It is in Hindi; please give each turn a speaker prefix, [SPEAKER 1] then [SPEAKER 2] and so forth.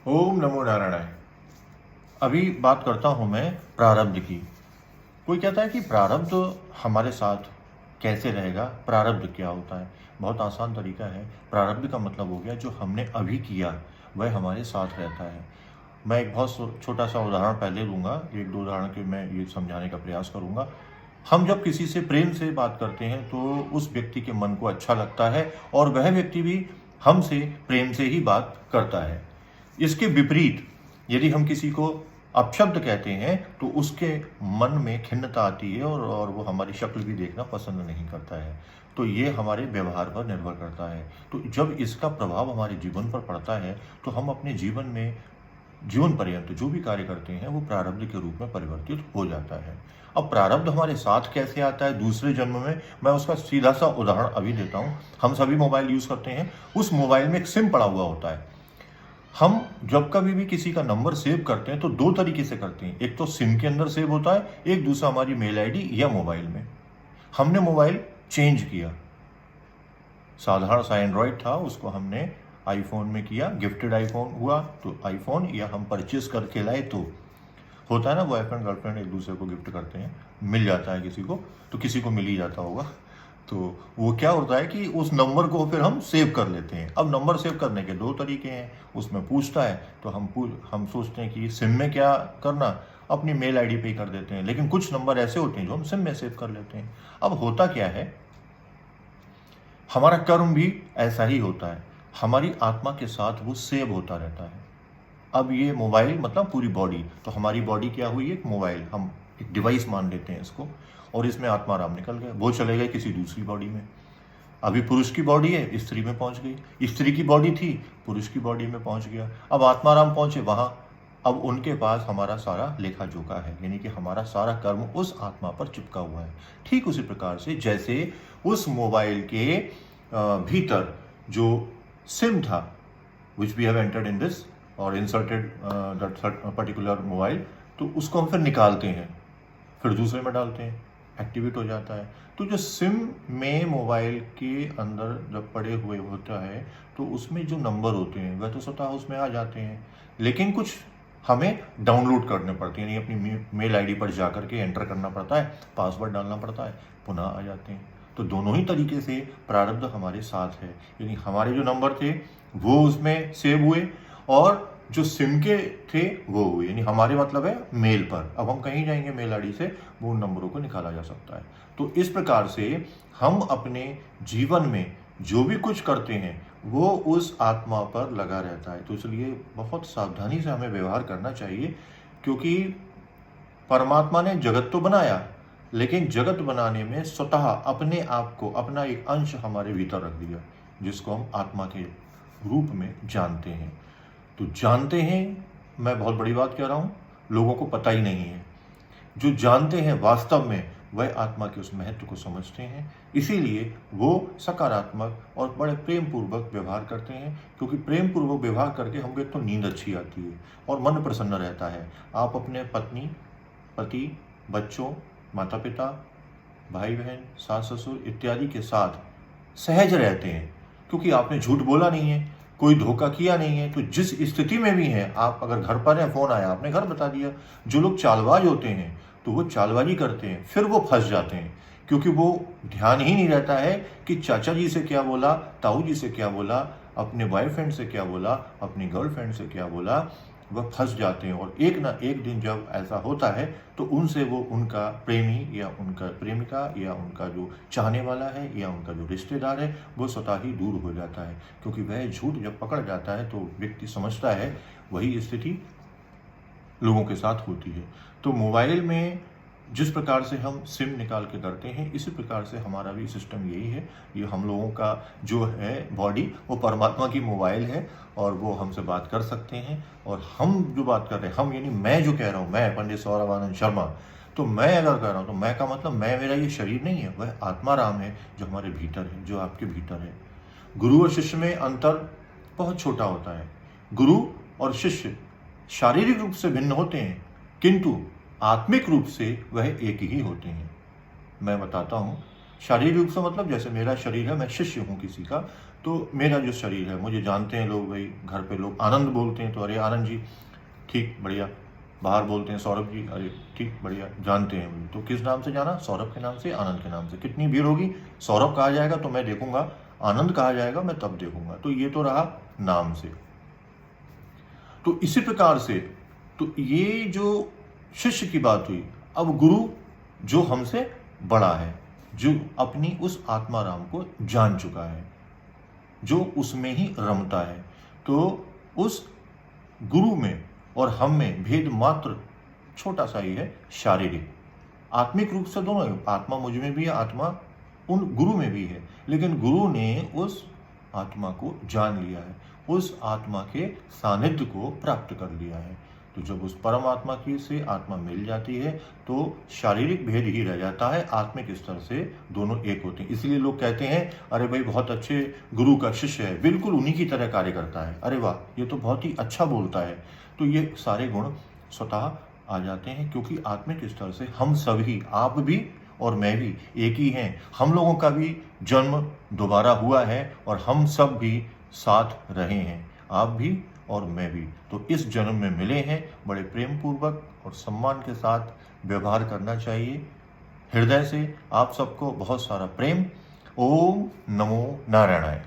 [SPEAKER 1] ओम नमो नारायणाय। अभी बात करता हूँ मैं प्रारब्ध की। कोई कहता है कि प्रारब्ध हमारे साथ कैसे रहेगा, प्रारब्ध क्या होता है। बहुत आसान तरीका है। प्रारब्ध का मतलब हो गया जो हमने अभी किया वह हमारे साथ रहता है। मैं एक बहुत छोटा सा उदाहरण पहले दूंगा, एक दो उदाहरण के मैं ये समझाने का प्रयास करूंगा। हम जब किसी से प्रेम से बात करते हैं तो उस व्यक्ति के मन को अच्छा लगता है और वह व्यक्ति भी हमसे प्रेम से ही बात करता है। इसके विपरीत यदि हम किसी को अपशब्द कहते हैं तो उसके मन में खिन्नता आती है और वो हमारी शक्ल भी देखना पसंद नहीं करता है। तो ये हमारे व्यवहार पर निर्भर करता है। तो जब इसका प्रभाव हमारे जीवन पर पड़ता है तो हम अपने जीवन पर्यंत जो भी कार्य करते हैं वो प्रारब्ध के रूप में परिवर्तित हो जाता है। अब प्रारब्ध हमारे साथ कैसे आता है दूसरे जन्म में, मैं उसका सीधा सा उदाहरण अभी देता हूँ। हम सभी मोबाइल यूज करते हैं, उस मोबाइल में एक सिम पड़ा हुआ होता है। हम जब कभी भी किसी का नंबर सेव करते हैं तो दो तरीके से करते हैं। एक तो सिम के अंदर सेव होता है, एक दूसरा हमारी मेल आईडी या मोबाइल में। हमने मोबाइल चेंज किया, साधारण सा एंड्रॉयड था, उसको हमने आईफोन में किया, गिफ्टेड आईफोन हुआ तो आईफोन, या हम परचेस करके लाए तो होता है ना, बॉयफ्रेंड गर्लफ्रेंड एक दूसरे को गिफ्ट करते हैं, मिल जाता है किसी को, तो किसी को मिल ही जाता होगा। तो वो क्या होता है कि उस नंबर को फिर हम सेव कर लेते हैं। अब नंबर सेव करने के दो तरीके हैं, उसमें पूछता है तो हम सोचते हैं कि सिम में क्या करना, अपनी मेल आईडी पे ही कर देते हैं। लेकिन कुछ नंबर ऐसे होते हैं जो हम सिम में सेव कर लेते हैं। अब होता क्या है, हमारा कर्म भी ऐसा ही होता है, हमारी आत्मा के साथ वो सेव होता रहता है। अब ये मोबाइल मतलब पूरी बॉडी, तो हमारी बॉडी क्या हुई, एक मोबाइल, हम एक डिवाइस मान लेते हैं इसको, और इसमें आत्मा राम निकल गए, वो चले गए किसी दूसरी बॉडी में। अभी पुरुष की बॉडी है, स्त्री में पहुंच गई, स्त्री की बॉडी थी, पुरुष की बॉडी में पहुंच गया। अब आत्माराम पहुंचे वहां, अब उनके पास हमारा सारा लेखा जोखा है, यानी कि हमारा सारा कर्म उस आत्मा पर चिपका हुआ है। ठीक उसी प्रकार से जैसे उस मोबाइल के भीतर जो सिम था, which we have entered in this और इंसर्टेड दैट पर्टिकुलर मोबाइल, तो उसको हम फिर निकालते हैं, फिर दूसरे में डालते हैं, एक्टिवेट हो जाता है। तो जो सिम में मोबाइल के अंदर जब पड़े हुए होता है तो उसमें जो नंबर होते हैं वह तो स्वतः उसमें आ जाते हैं, लेकिन कुछ हमें डाउनलोड करने पड़ते हैं, यानी अपनी मेल आईडी पर जाकर के एंटर करना पड़ता है, पासवर्ड डालना पड़ता है, पुनः आ जाते हैं। तो दोनों ही तरीके से प्रारब्ध हमारे साथ है, यानी हमारे जो नंबर थे वो उसमें सेव हुए और जो सिम के थे वो हुए, यानी हमारे मतलब है मेल पर। अब हम कहीं जाएंगे मेल आईडी से, वो उन नंबरों को निकाला जा सकता है। तो इस प्रकार से हम अपने जीवन में जो भी कुछ करते हैं वो उस आत्मा पर लगा रहता है। तो इसलिए बहुत सावधानी से हमें व्यवहार करना चाहिए, क्योंकि परमात्मा ने जगत तो बनाया, लेकिन जगत बनाने में स्वतः अपने आप को, अपना एक अंश हमारे भीतर रख दिया, जिसको हम आत्मा के रूप में जानते हैं। तो जानते हैं, मैं बहुत बड़ी बात कह रहा हूँ, लोगों को पता ही नहीं है। जो जानते हैं वास्तव में वह आत्मा के उस महत्व को समझते हैं, इसीलिए वो सकारात्मक और बड़े प्रेम पूर्वक व्यवहार करते हैं, क्योंकि प्रेम पूर्वक व्यवहार करके हमको एक तो नींद अच्छी आती है और मन प्रसन्न रहता है। आप अपने पत्नी, पति, बच्चों, माता पिता, भाई बहन, सास ससुर इत्यादि के साथ सहज रहते हैं, क्योंकि आपने झूठ बोला नहीं है, कोई धोखा किया नहीं है। तो जिस स्थिति में भी हैं आप, अगर घर पर हैं, फोन आया, आपने घर बता दिया। जो लोग चालबाज होते हैं तो वो चालबाजी करते हैं, फिर वो फंस जाते हैं, क्योंकि वो ध्यान ही नहीं रहता है कि चाचा जी से क्या बोला, ताऊ जी से क्या बोला, अपने बॉयफ्रेंड से क्या बोला, अपनी गर्लफ्रेंड से क्या बोला, वह फंस जाते हैं। और एक ना एक दिन जब ऐसा होता है तो उनसे वो उनका प्रेमी या उनका प्रेमिका या उनका जो चाहने वाला है या उनका जो रिश्तेदार है वो स्वतः ही दूर हो जाता है, क्योंकि वह झूठ जब पकड़ जाता है तो व्यक्ति समझता है। वही स्थिति लोगों के साथ होती है। तो मोबाइल में जिस प्रकार से हम सिम निकाल के करते हैं, इसी प्रकार से हमारा भी सिस्टम यही है। ये हम लोगों का जो है बॉडी, वो परमात्मा की मोबाइल है और वो हमसे बात कर सकते हैं। और हम जो बात कर रहे हैं, हम यानी मैं जो कह रहा हूँ, मैं पंडित सौरभानंद शर्मा, तो मैं अगर कह रहा हूँ तो मैं का मतलब मैं, मेरा ये शरीर नहीं है, वह आत्मा राम है जो हमारे भीतर है, जो आपके भीतर है। गुरु और शिष्य में अंतर बहुत छोटा होता है। गुरु और शिष्य शारीरिक रूप से भिन्न होते हैं, किंतु आत्मिक रूप से वह एक ही होते हैं। मैं बताता हूँ, शारीरिक रूप से मतलब जैसे मेरा शरीर है, मैं शिष्य हूँ किसी का, तो मेरा जो शरीर है, मुझे जानते हैं लोग, भाई घर पे लोग आनंद बोलते हैं तो अरे आनंद जी, ठीक बढ़िया। बाहर बोलते हैं सौरभ जी, अरे ठीक बढ़िया, जानते हैं मुझे। तो किस नाम से जाना? सौरभ के नाम से, आनंद के नाम से। कितनी भीड़ होगी, सौरभ कहा जाएगा तो मैं देखूंगा, आनंद कहा जाएगा मैं तब देखूंगा। तो ये तो रहा नाम से। तो इसी प्रकार से तो ये जो शिष्य की बात हुई, अब गुरु जो हमसे बड़ा है, जो अपनी उस आत्मा राम को जान चुका है, जो उसमें ही रमता है, तो उस गुरु में और हम में भेद मात्र छोटा सा ही है, शारीरिक। आत्मिक रूप से दोनों है, आत्मा मुझ में भी है, आत्मा उन गुरु में भी है, लेकिन गुरु ने उस आत्मा को जान लिया है, उस आत्मा के सानिध्य को प्राप्त कर लिया है। तो जब उस परमात्मा की से आत्मा मिल जाती है तो शारीरिक भेद ही रह जाता है, आत्मिक स्तर से दोनों एक होते हैं। इसलिए लोग कहते हैं अरे भाई बहुत अच्छे गुरु का शिष्य है, बिल्कुल उन्हीं की तरह कार्य करता है, अरे वाह ये तो बहुत ही अच्छा बोलता है। तो ये सारे गुण स्वतः आ जाते हैं, क्योंकि आत्मिक स्तर से हम सभी, आप भी और मैं भी एक ही हैं। हम लोगों का भी जन्म दोबारा हुआ है और हम सब भी साथ रहे हैं, आप भी और मैं भी। तो इस जन्म में मिले हैं, बड़े प्रेम पूर्वक और सम्मान के साथ व्यवहार करना चाहिए। हृदय से आप सबको बहुत सारा प्रेम। ओम नमो नारायणाय।